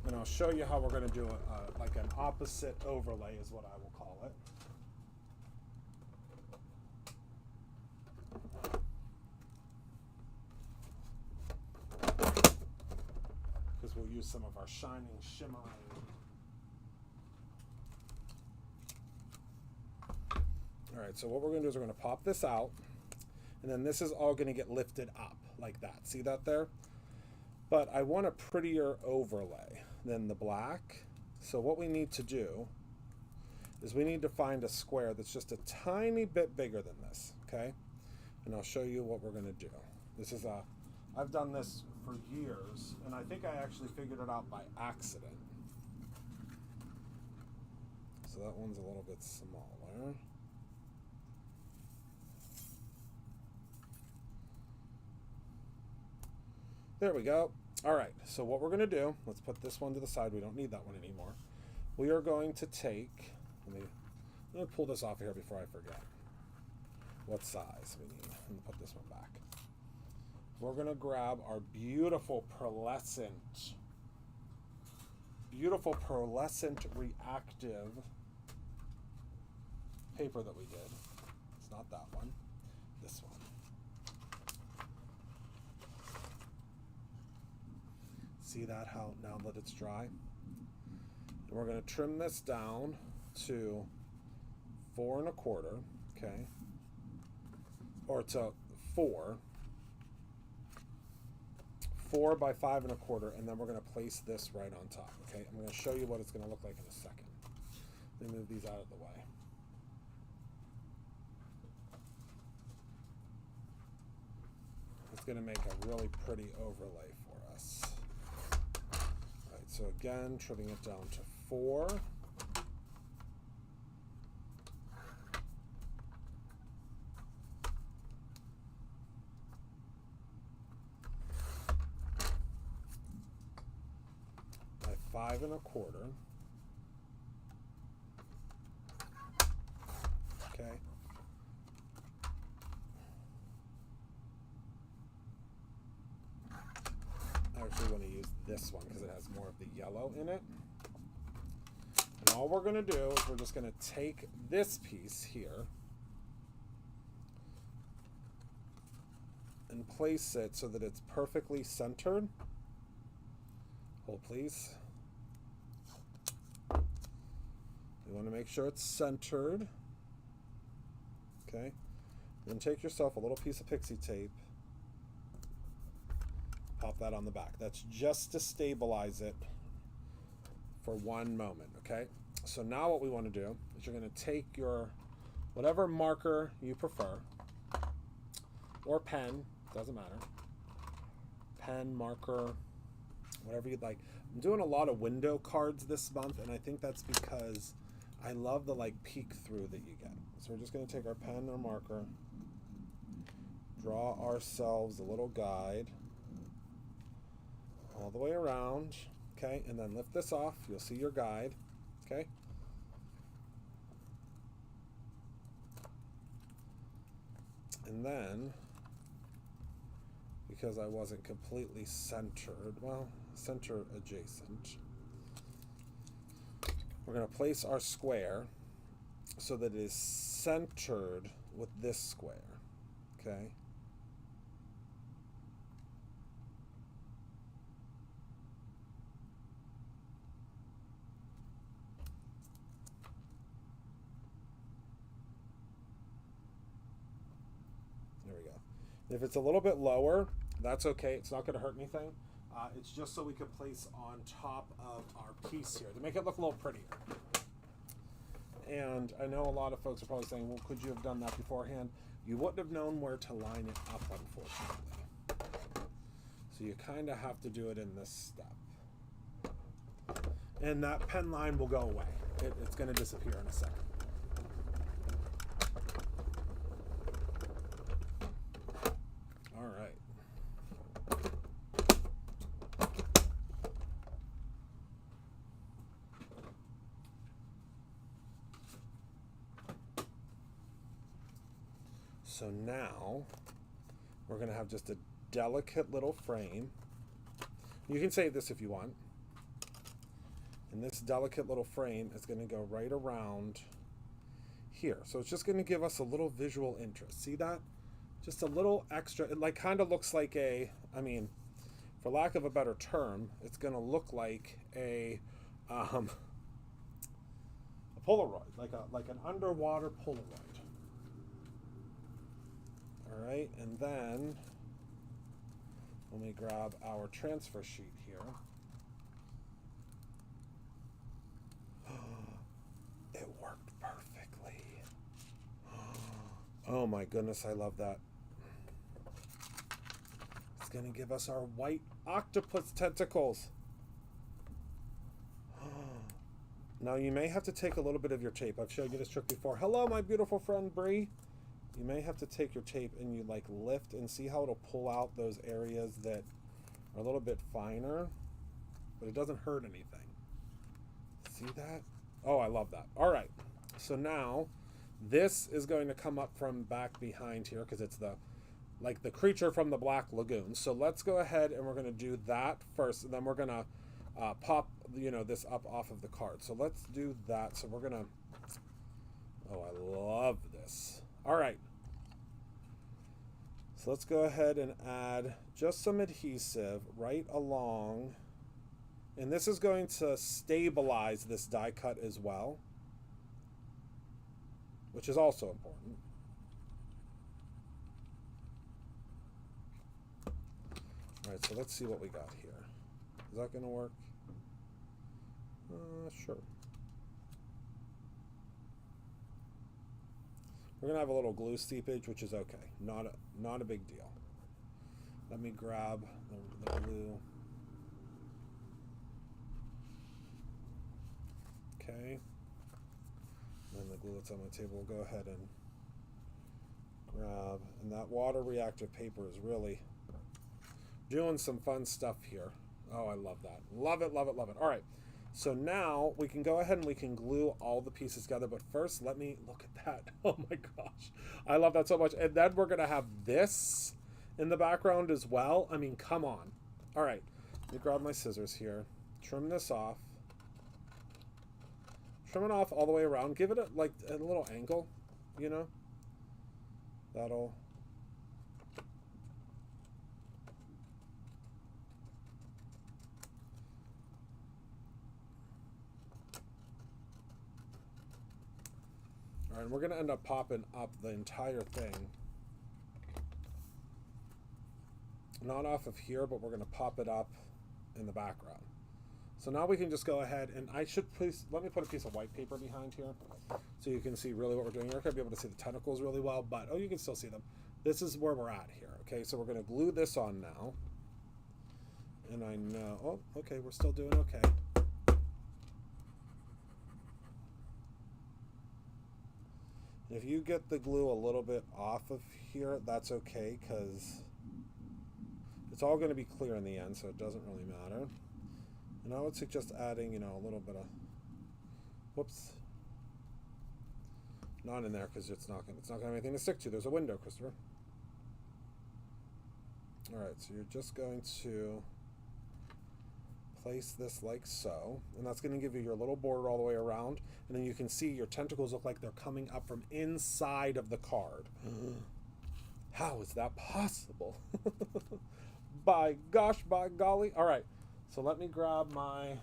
And I'll show you how we're going to do like an opposite overlay is what I will call it. Because we'll use some of our shining, shimmering. All right, so what we're going to do is we're going to pop this out, and then this is all going to get lifted up like that. See that there? But I want a prettier overlay than the black. So what we need to do is we need to find a square that's just a tiny bit bigger than this, okay? And I'll show you what we're going to do. This is I've done this for years, and I think I actually figured it out by accident. So that one's a little bit smaller. There we go. All right, so what we're going to do, let's put this one to the side. We don't need that one anymore. We are going to take, let me pull this off here before I forget what size we need. Let me put this one back. We're going to grab our beautiful pearlescent reactive paper that we did. It's not that one, this one. See that, how now that it's dry? And we're going to trim this down to 4 1/4, okay? Or to 4 by 5 1/4, and then we're going to place this right on top, okay? I'm going to show you what it's going to look like in a second. Let me move these out of the way. It's going to make a really pretty overlay for us. So again, trimming it down to 4. By 5 1/4. Okay. I actually want to use this one because it has more of the yellow in it. And all we're going to do is we're just going to take this piece here and place it so that it's perfectly centered. Hold, please. You want to make sure it's centered. Okay. Then take yourself a little piece of pixie tape. Pop that on the back. That's just to stabilize it for one moment, okay? So now what we want to do is you're going to take your whatever marker you prefer, or pen, doesn't matter. Pen, marker, whatever you'd like. I'm doing a lot of window cards this month, and I think that's because I love the like peek through that you get. So we're just going to take our pen or marker, draw ourselves a little guide all the way around, okay, and then lift this off. You'll see your guide, okay. And then, because I wasn't completely centered, well, center adjacent, we're going to place our square so that it is centered with this square, okay? There we go. If it's a little bit lower, that's okay. It's not going to hurt anything. It's just so we can place on top of our piece here to make it look a little prettier. And I know a lot of folks are probably saying, well, could you have done that beforehand? You wouldn't have known where to line it up, unfortunately. So you kind of have to do it in this step. And that pen line will go away. It's going to disappear in a second. All right. So now we're going to have just a delicate little frame. You can save this if you want. And this delicate little frame is going to go right around here. So it's just going to give us a little visual interest. See that? Just a little extra. It like kind of looks like a, I mean, for lack of a better term, it's going to look like a Polaroid, like an underwater Polaroid. All right, and then let me grab our transfer sheet here. It worked perfectly. Oh my goodness, I love that. It's going to give us our white octopus tentacles. Now you may have to take a little bit of your tape. I've showed you this trick before. Hello, my beautiful friend Bree. You may have to take your tape and you like lift and see how it'll pull out those areas that are a little bit finer, but it doesn't hurt anything. See that? Oh, I love that. All right. So now this is going to come up from back behind here because it's the creature from the Black Lagoon. So let's go ahead and we're going to do that first, and then we're going to pop, this up off of the card. So let's do that. So we're going to, oh, I love this. All right. So let's go ahead and add just some adhesive right along. And this is going to stabilize this die cut as well, which is also important. All right, so let's see what we got here. Is that going to work? Sure. We're going to have a little glue seepage, which is okay. Not a big deal. Let me grab the glue. Okay. And the glue that's on my table, we'll go ahead and grab. And that water reactive paper is really doing some fun stuff here. Oh, I love that. Love it, love it, love it. All right. So now we can go ahead and we can glue all the pieces together. But first, let me look at that. Oh my gosh. I love that so much. And then we're going to have this in the background as well. I mean, come on. All right. Let me grab my scissors here. Trim this off. Trim it off all the way around. Give it a little angle, That'll... All right, and we're going to end up popping up the entire thing. Not off of here, but we're going to pop it up in the background. So now we can just go ahead, and let me put a piece of white paper behind here so you can see really what we're doing. You're not going to be able to see the tentacles really well, but, you can still see them. This is where we're at here, okay? So we're going to glue this on now. And I know, okay, we're still doing okay. If you get the glue a little bit off of here, that's okay, because it's all going to be clear in the end, so it doesn't really matter. And I would suggest adding, you know, a little bit of, whoops, not in there because it's not going to have anything to stick to. There's a window, Christopher. All right, so you're just going to place this like so, and that's going to give you your little border all the way around, and then you can see your tentacles look like they're coming up from inside of the card. How is that possible? By gosh, by golly. All right, so let me grab my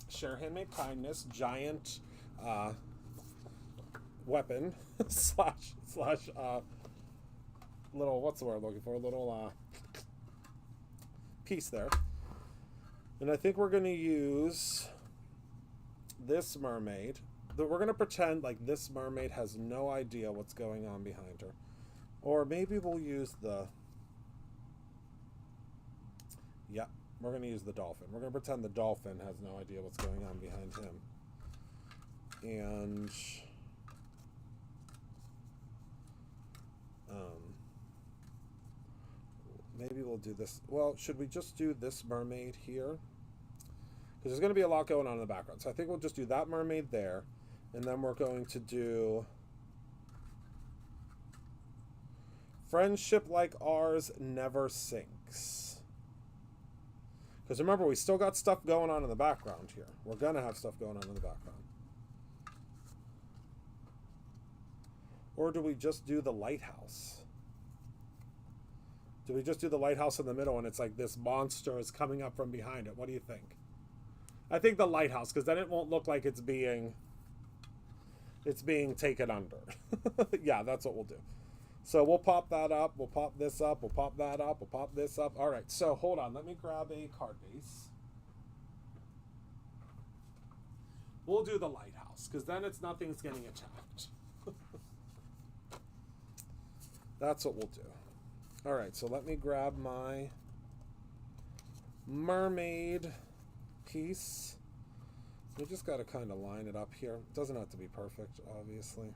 Share Handmade Kindness giant weapon slash little, what's the word I'm looking for, little piece there. And I think we're going to use this mermaid. We're going to pretend like this mermaid has no idea what's going on behind her. Or maybe we'll use the... Yeah, we're going to use the dolphin. We're going to pretend the dolphin has no idea what's going on behind him. And... maybe we'll do this. Well, should we just do this mermaid here? Because there's going to be a lot going on in the background. So I think we'll just do that mermaid there. And then we're going to do... Friendship like ours never sinks. Because remember, we still got stuff going on in the background here. We're going to have stuff going on in the background. Or do we just do the lighthouse? Do we just do the lighthouse in the middle and it's like this monster is coming up from behind it? What do you think? I think the lighthouse, because then it won't look like it's being taken under. Yeah, that's what we'll do. So we'll pop that up. We'll pop this up. We'll pop that up. We'll pop this up. All right, so hold on. Let me grab a card base. We'll do the lighthouse, because then nothing's getting attacked. That's what we'll do. All right, so let me grab my mermaid piece. We just got to kind of line it up here. It doesn't have to be perfect, obviously.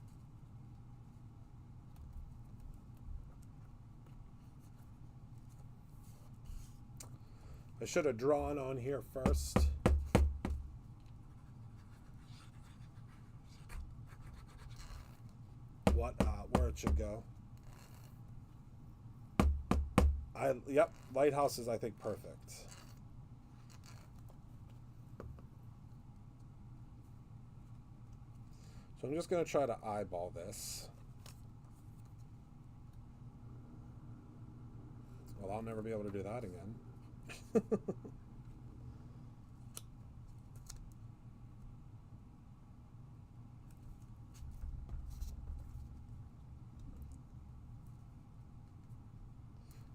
I should have drawn on here first. Where it should go. Yep, lighthouse is, I think, perfect. So I'm just going to try to eyeball this. Well, I'll never be able to do that again.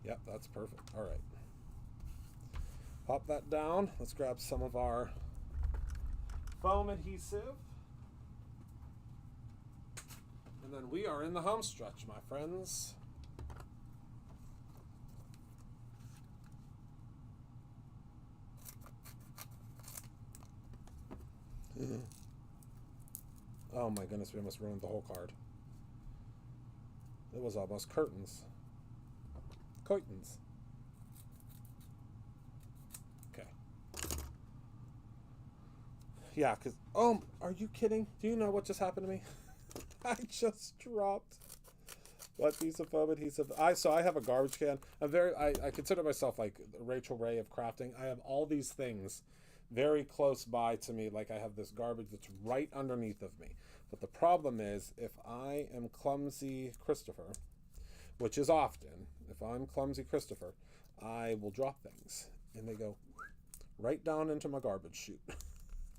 Yep, that's perfect. All right. Pop that down. Let's grab some of our foam adhesive. And then we are in the home stretch, my friends. Oh my goodness, we almost ruined the whole card. It was almost curtains. Curtains. Okay. Yeah, because... Oh, are you kidding? Do you know what just happened to me? I just dropped what piece of foam adhesive. So I have a garbage can. I consider myself like Rachel Ray of crafting. I have all these things very close by to me. Like I have this garbage that's right underneath of me. But the problem is, if I am clumsy Christopher, which is often, if I'm clumsy Christopher, I will drop things and they go right down into my garbage chute.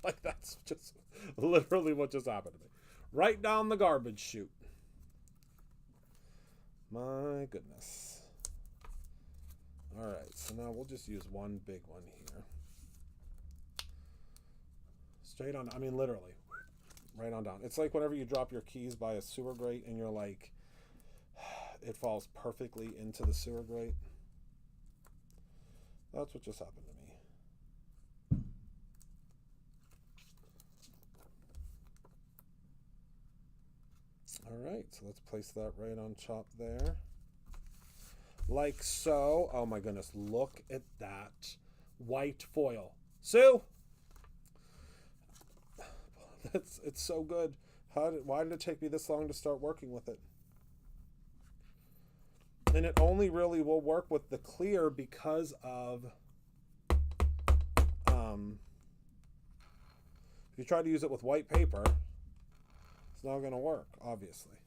Like that's just literally what just happened to me. Right down the garbage chute. My goodness. All right, so now we'll just use one big one here. Straight on, I mean literally, right on down. It's like whenever you drop your keys by a sewer grate and you're like, it falls perfectly into the sewer grate. That's what just happened to me. All right. so let's place that right on top there. Like so. Oh my goodness, look at that white foil. Sue! It's so good. Why did it take me this long to start working with it? And it only really will work with the clear because of if you try to use it with white paper, it's not going to work, obviously.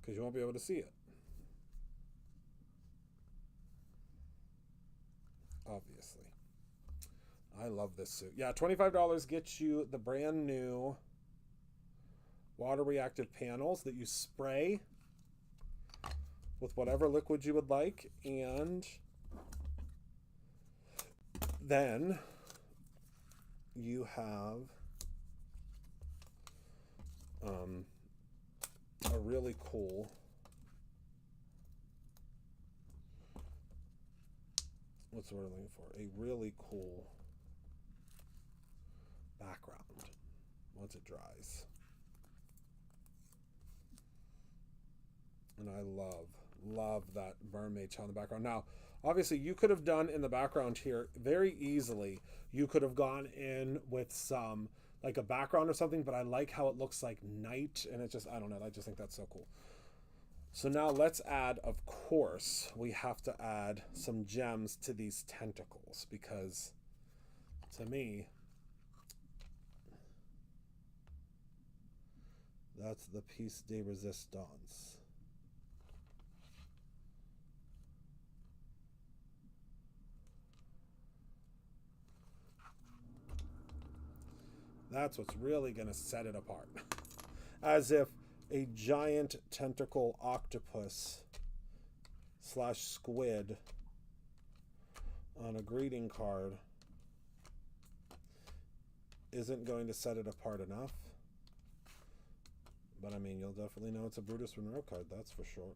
Because you won't be able to see it. Obviously. I love this suit. Yeah, $25 gets you the brand new water reactive panels that you spray with whatever liquid you would like, and then you have a really cool what's the word I'm looking for? A really cool background once it dries. And I love that mermaid tail in the background. Now, obviously, you could have done in the background here very easily. You could have gone in with some, like a background or something, but I like how it looks like night, and it just, I don't know, I just think that's so cool. So now let's add, of course, we have to add some gems to these tentacles, because to me, that's the piece de resistance. That's what's really going to set it apart. As if a giant tentacle octopus / squid on a greeting card isn't going to set it apart enough. But I mean, you'll definitely know it's a Brutus Monroe card, that's for sure.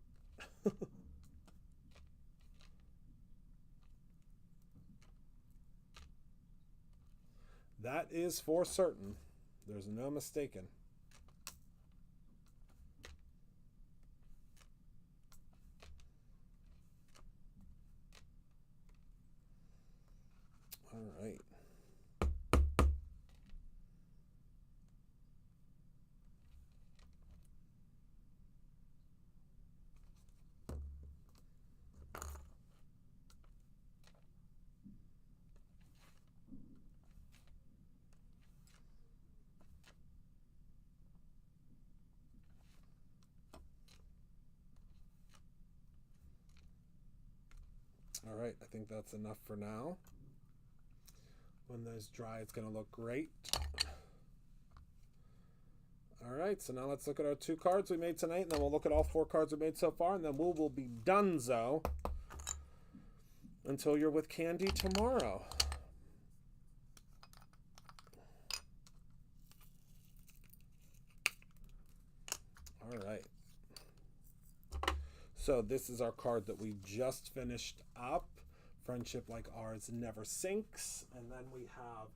That is for certain. There's no mistaking. All right. All right, I think that's enough for now. When those dry, it's going to look great. All right, so now let's look at our 2 cards we made tonight, and then we'll look at all 4 cards we made so far, and then we will be donezo until you're with Candy tomorrow. All right. So this is our card that we just finished up. Friendship like ours never sinks. And then we have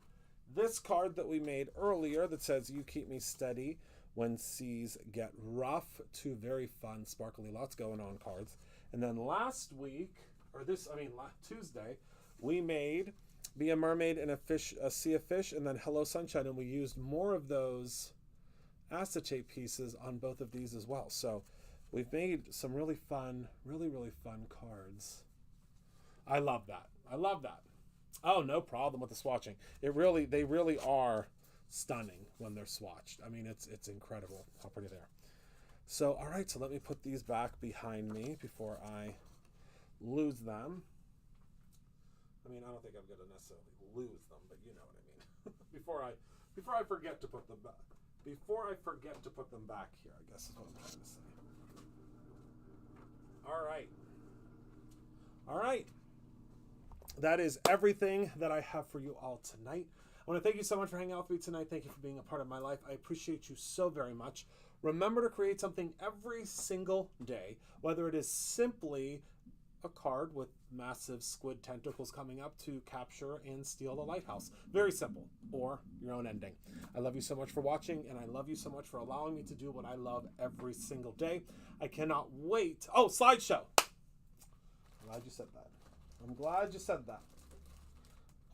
this card that we made earlier that says, you keep me steady when seas get rough. 2 very fun, sparkly, lots going on cards. And then last week, or Tuesday, we made Be a Mermaid and a Sea of Fish, and then Hello Sunshine. And we used more of those acetate pieces on both of these as well. So we've made some really fun, really fun cards. I love that. I love that. Oh, no problem with the swatching. They really are stunning when they're swatched. I mean, it's incredible how pretty they are. So, all right, so let me put these back behind me before I lose them. I mean, I don't think I'm going to necessarily lose them, but you know what I mean. before I forget to put them back. Before I forget to put them back here, I guess is what I'm trying to say. All right. All right. That is everything that I have for you all tonight. I want to thank you so much for hanging out with me tonight. Thank you for being a part of my life. I appreciate you so very much. Remember to create something every single day, whether it is simply a card with massive squid tentacles coming up to capture and steal the lighthouse. Very simple, or your own ending. I love you so much for watching, and I love you so much for allowing me to do what I love every single day. I cannot wait. Oh, slideshow. I'm glad you said that. I'm glad you said that.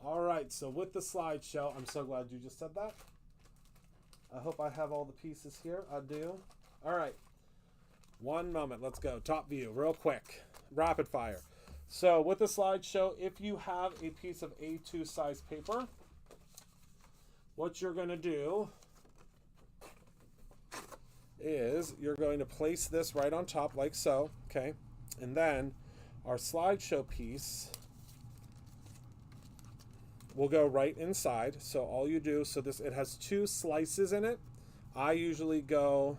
All right, so with the slideshow, I'm so glad you just said that. I hope I have all the pieces here. I do. All right. One moment. Let's go. Top view, real quick. Rapid fire. So with the slideshow, if you have a piece of A2 size paper, what you're going to do is you're going to place this right on top like so, okay? And then our slideshow piece will go right inside. So all you do, so this, it has two slices in it. I usually go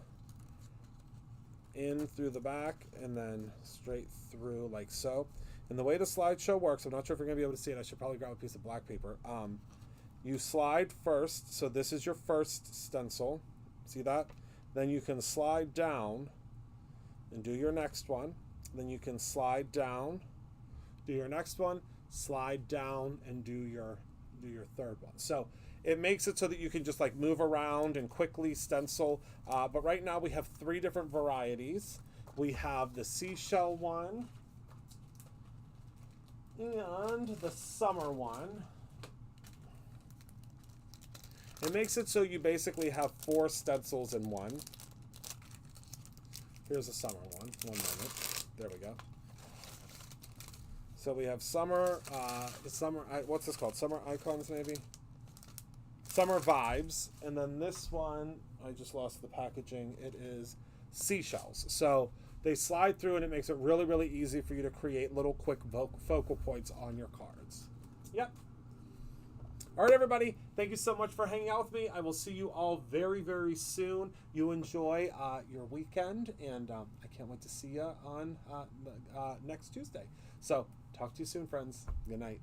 in through the back and then straight through like so. And the way the slideshow works, I'm not sure if you're gonna be able to see it. I should probably grab a piece of black paper. You slide first, so this is your first stencil. See that? Then you can slide down and do your next one. Then you can slide down, do your next one, slide down, and do your third one. So it makes it so that you can just like move around and quickly stencil. But right now we have 3 different varieties. We have the seashell one and the summer one. It makes it so you basically have 4 stencils in one. Here's the summer one. One moment. There we go. So we have summer, what's this called? Summer icons, maybe? Summer vibes. And then this one, I just lost the packaging. It is seashells. So they slide through and it makes it really, really easy for you to create little quick focal points on your cards. Yep. All right, everybody. Thank you so much for hanging out with me. I will see you all very, very soon. You enjoy your weekend, and I can't wait to see you on next Tuesday. So talk to you soon, friends. Good night.